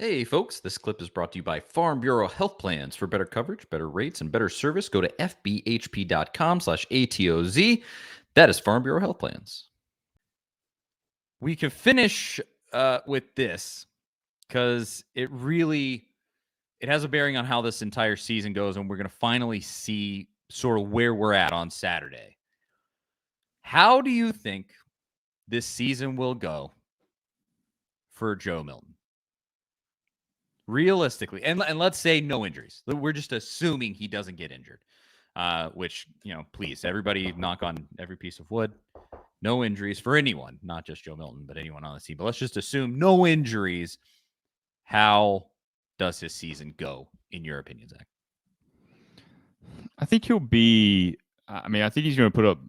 Hey folks, this clip is brought to you by Farm Bureau Health Plans. For better coverage, better rates, and better service, go to fbhp.com/ATOZ. That is Farm Bureau Health Plans. We can finish with this because it has a bearing on how this entire season goes, and we're going to finally see sort of where we're at on Saturday. How do you think this season will go for Joe Milton? Realistically, and let's say no injuries. We're just assuming he doesn't get injured, which, please, everybody knock on every piece of wood. No injuries for anyone, not just Joe Milton, but anyone on the team. But let's just assume no injuries. How does his season go, in your opinion, Zach? I think he'll be – I think he's going to put up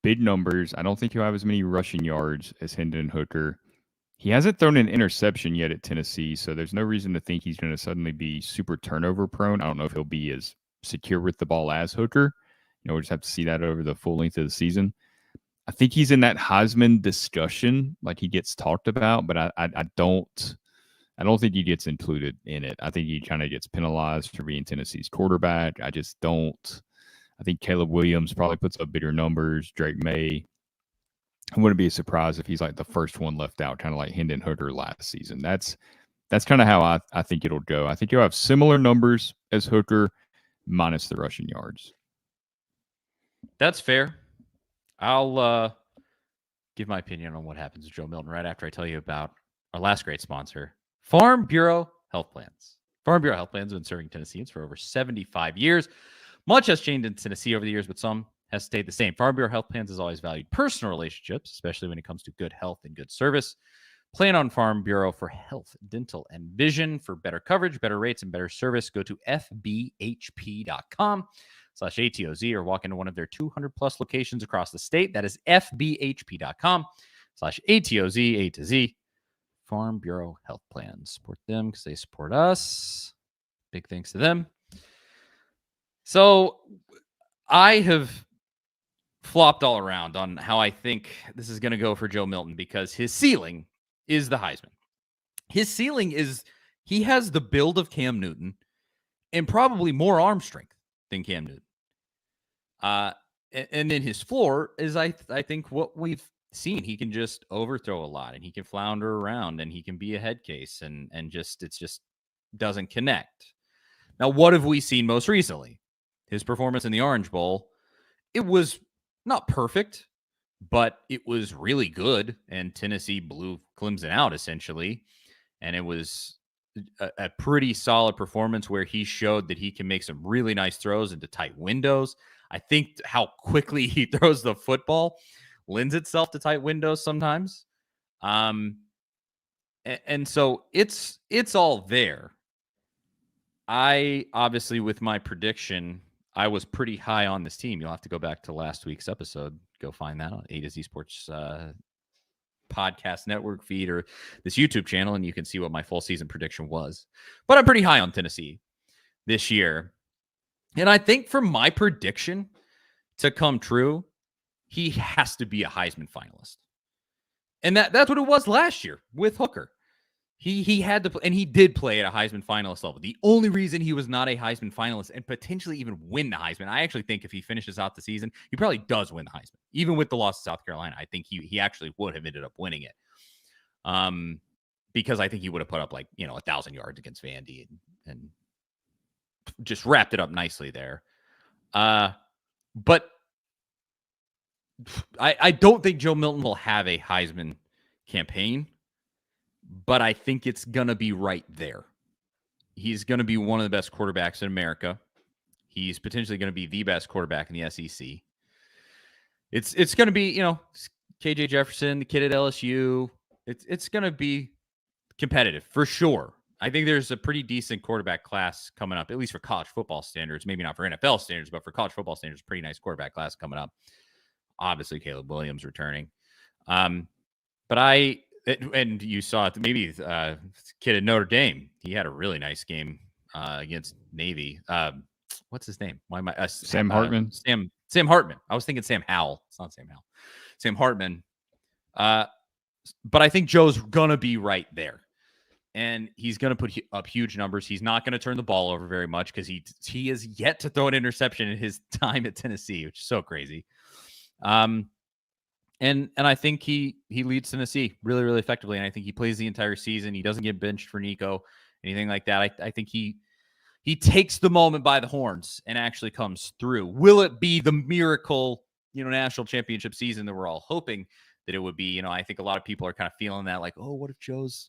big numbers. I don't think he'll have as many rushing yards as Hendon Hooker. He hasn't thrown an interception yet at Tennessee, so there's no reason to think he's going to suddenly be super turnover prone. I don't know if he'll be as secure with the ball as Hooker. We'll just have to see that over the full length of the season. I think he's in that Heisman discussion, like he gets talked about, but I don't think he gets included in it. I think he kind of gets penalized for being Tennessee's quarterback. I just don't. I think Caleb Williams probably puts up bigger numbers. Drake May. I wouldn't be surprised if he's like the first one left out, kind of like Hendon Hooker last season. That's kind of how I think it'll go. I think he'll have similar numbers as Hooker, minus the rushing yards. That's fair. I'll give my opinion on what happens to Joe Milton right after I tell you about our last great sponsor, Farm Bureau Health Plans. Farm Bureau Health Plans have been serving Tennesseans for over 75 years. Much has changed in Tennessee over the years, but some has stayed the same. Farm Bureau Health Plans has always valued personal relationships, especially when it comes to good health and good service. Plan on Farm Bureau for health, dental, and vision. For better coverage, better rates, and better service, go to fbhp.com/ATOZ or walk into one of their 200-plus locations across the state. That is fbhp.com/ATOZ, A to Z. Farm Bureau Health Plans. Support them because they support us. Big thanks to them. So I have flopped all around on how I think this is going to go for Joe Milton because his ceiling is the Heisman. His ceiling is he has the build of Cam Newton and probably more arm strength than Cam Newton. And then his floor is, I think, what we've seen. He can just overthrow a lot, and he can flounder around, and he can be a head case, and it just doesn't connect. Now, what have we seen most recently? His performance in the Orange Bowl. It was not perfect, but it was really good, and Tennessee blew Clemson out, essentially. And it was a pretty solid performance where he showed that he can make some really nice throws into tight windows. I think how quickly he throws the football lends itself to tight windows sometimes. And so it's all there. I obviously, with my prediction, I was pretty high on this team. You'll have to go back to last week's episode. Go find that on A to Z Sports podcast network feed or this YouTube channel, and you can see what my full season prediction was. But I'm pretty high on Tennessee this year. And I think for my prediction to come true, he has to be a Heisman finalist. And that's what it was last year with Hooker. He had to play, and he did play at a Heisman finalist level. The only reason he was not a Heisman finalist and potentially even win the Heisman, I actually think if he finishes out the season, he probably does win the Heisman. Even with the loss to South Carolina, I think he actually would have ended up winning it. Because I think he would have put up 1,000 yards against Vandy and just wrapped it up nicely there. But I don't think Joe Milton will have a Heisman campaign. But I think it's going to be right there. He's going to be one of the best quarterbacks in America. He's potentially going to be the best quarterback in the SEC. It's going to be, KJ Jefferson, the kid at LSU. It's going to be competitive for sure. I think there's a pretty decent quarterback class coming up, at least for college football standards. Maybe not for NFL standards, but for college football standards, pretty nice quarterback class coming up. Obviously, Caleb Williams returning. And you saw it, maybe kid at Notre Dame. He had a really nice game against Navy. What's his name? Why am I Sam Hartman? Sam Hartman. I was thinking Sam Howell. It's not Sam Howell. Sam Hartman. But I think Joe's gonna be right there. and he's going to put up huge numbers. He's not going to turn the ball over very much because he has yet to throw an interception in his time at Tennessee, which is so crazy. And I think he leads Tennessee really, really effectively, and I think he plays the entire season. He doesn't get benched for Nico, anything like that. I think he takes the moment by the horns and actually comes through. Will it be the miracle, national championship season that we're all hoping that it would be? I think a lot of people are kind of feeling that, like, oh, what if Joe's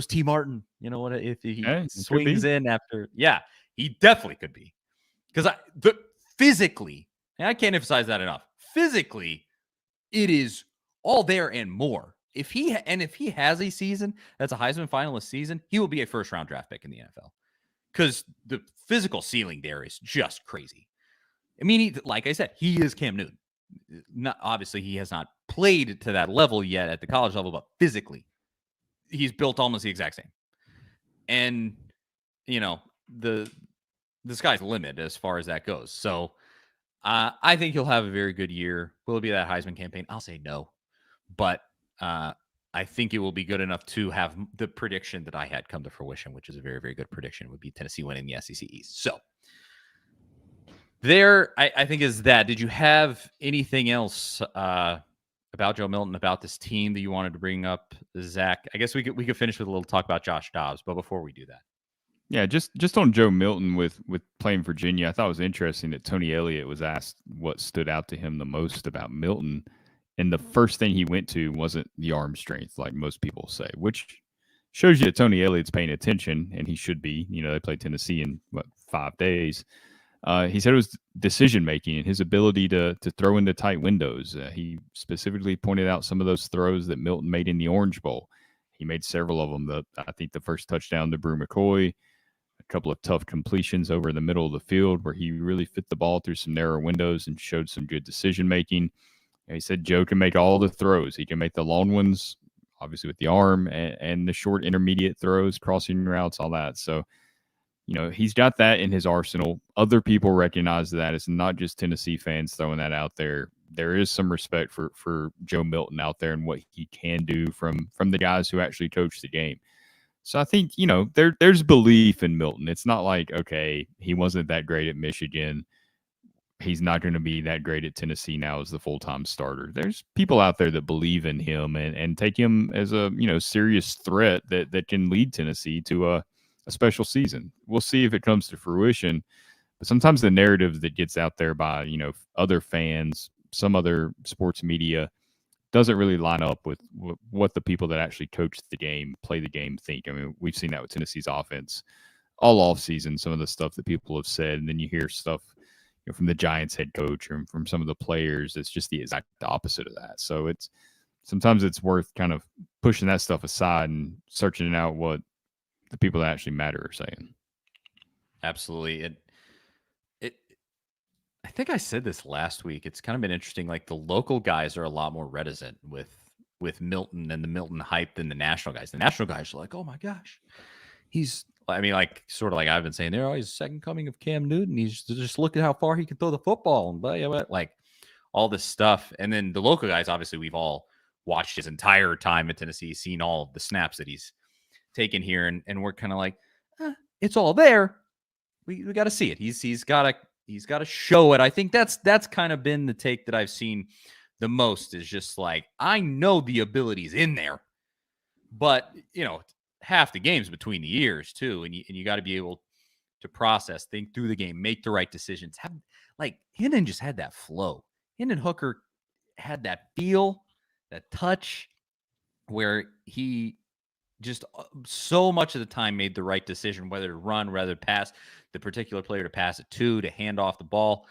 T. Martin? What if he swings in after? Yeah, he definitely could be. Because physically, and I can't emphasize that enough, physically, it is all there and more. If he has a season that's a Heisman finalist season, he will be a first-round draft pick in the NFL. Because the physical ceiling there is just crazy. I mean, like I said, he is Cam Newton. Obviously, he has not played to that level yet at the college level, but physically, he's built almost the exact same. And, the sky's the limit as far as that goes. So I think he'll have a very good year. Will it be that Heisman campaign? I'll say no. But I think it will be good enough to have the prediction that I had come to fruition, which is a very, very good prediction, would be Tennessee winning the SEC East. So there, I think, is that. Did you have anything else about Joe Milton, about this team that you wanted to bring up, Zach? I guess we could finish with a little talk about Josh Dobbs, but before we do that. Yeah, just on Joe Milton with playing Virginia, I thought it was interesting that Tony Elliott was asked what stood out to him the most about Milton. And the first thing he went to wasn't the arm strength, like most people say, which shows you that Tony Elliott's paying attention, and he should be. They played Tennessee in, 5 days. He said it was decision-making and his ability to throw into tight windows. He specifically pointed out some of those throws that Milton made in the Orange Bowl. He made several of them. I think the first touchdown to Brew McCoy, a couple of tough completions over the middle of the field where he really fit the ball through some narrow windows and showed some good decision-making. He said Joe can make all the throws. He can make the long ones, obviously with the arm, and the short intermediate throws, crossing routes, all that. So, he's got that in his arsenal. Other people recognize that. It's not just Tennessee fans throwing that out there. There is some respect for Joe Milton out there and what he can do from the guys who actually coach the game. So I think, there's belief in Milton. It's not like, okay, he wasn't that great at Michigan. He's not going to be that great at Tennessee now as the full-time starter. There's people out there that believe in him and take him as a, serious threat that can lead Tennessee to a special season. We'll see if it comes to fruition. But sometimes the narrative that gets out there by, other fans, some other sports media, doesn't really line up with what the people that actually coach the game, play the game, think. I mean, we've seen that with Tennessee's offense all off season, some of the stuff that people have said, and then you hear stuff from the Giants head coach or from some of the players. It's just the exact opposite of that. So sometimes it's worth kind of pushing that stuff aside and searching out what the people that actually matter are saying. Absolutely. I think I said this last week. It's kind of been interesting. Like, the local guys are a lot more reticent with Milton and the Milton hype than the national guys. The national guys are like, oh my gosh, sort of like I've been saying there, he's second coming of Cam Newton. He's just look at how far he can throw the football and like all this stuff. And then the local guys, obviously, we've all watched his entire time at Tennessee, seen all of the snaps that he's taken here, and we're kind of like, it's all there. We got to see it. He's got to show it. I think that's kind of been the take that I've seen the most, is just like, I know the ability's in there, but half the game's between the ears too, and you got to be able to process, think through the game, make the right decisions. Hendon just had that flow. Hendon Hooker had that feel, that touch, where he just so much of the time made the right decision, whether to run, whether to pass the particular player to pass it to hand off the ball,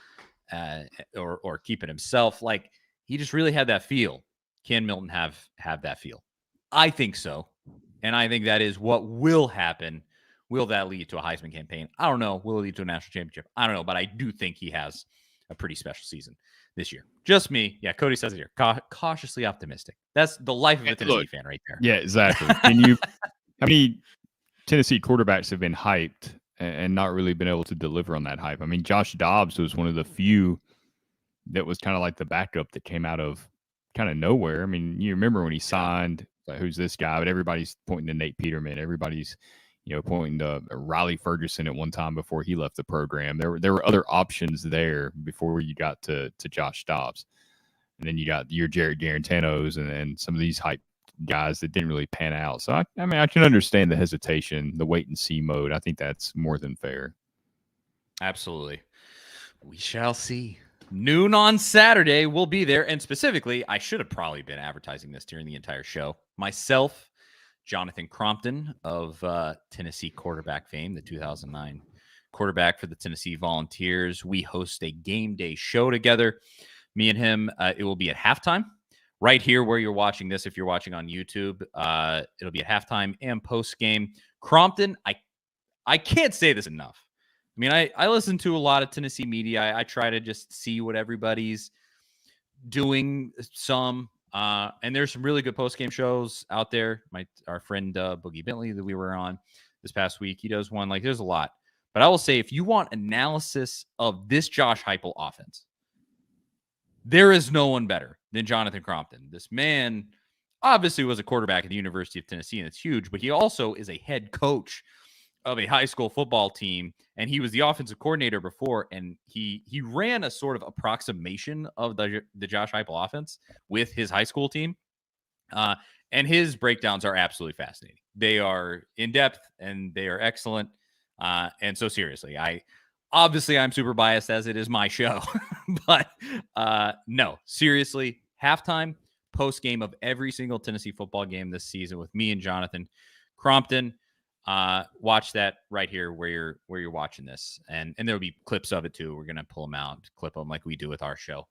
or keep it himself. Like, he just really had that feel. Can Milton have that feel? I think so. And I think that is what will happen. Will that lead to a Heisman campaign? I don't know. Will it lead to a national championship? I don't know. But I do think he has a pretty special season this year. Just me. Yeah, Cody says it here. Cautiously optimistic. That's the life of a Tennessee fan right there. Yeah, exactly. How many Tennessee quarterbacks have been hyped and not really been able to deliver on that hype? I mean, Josh Dobbs was one of the few that was kind of like the backup that came out of kind of nowhere. I mean, you remember when he signed like, who's this guy? But everybody's pointing to Nate Peterman. Everybody's, pointing to Riley Ferguson at one time before he left the program. There were other options there before you got to Josh Dobbs. And then you got your Jared Garantanos and some of these hype guys that didn't really pan out. So, I mean, I can understand the hesitation, the wait and see mode. I think that's more than fair. Absolutely. We shall see. Noon on Saturday, we'll be there. And specifically, I should have probably been advertising this during the entire show. Myself, Jonathan Crompton of Tennessee quarterback fame, the 2009 quarterback for the Tennessee Volunteers. We host a game day show together. Me and him, it will be at halftime. Right here where you're watching this, if you're watching on YouTube, it'll be at halftime and post-game. Crompton, I can't say this enough. I mean, I listen to a lot of Tennessee media. I try to just see what everybody's doing some. And there's some really good post-game shows out there. Our friend Boogie Bentley that we were on this past week, he does one. Like, there's a lot. But I will say, if you want analysis of this Josh Heupel offense, there is no one better than Jonathan Crompton. This man obviously was a quarterback at the University of Tennessee, and it's huge, but he also is a head coach of a high school football team, and he was the offensive coordinator before, and he ran a sort of approximation of the Josh Heupel offense with his high school team, and his breakdowns are absolutely fascinating. They are in-depth, and they are excellent, and so seriously, I'm super biased as it is my show, but no, seriously, halftime, post-game of every single Tennessee football game this season with me and Jonathan Crompton. Watch that right here where you're watching this, and there'll be clips of it too. We're gonna pull them out, clip them like we do with our show.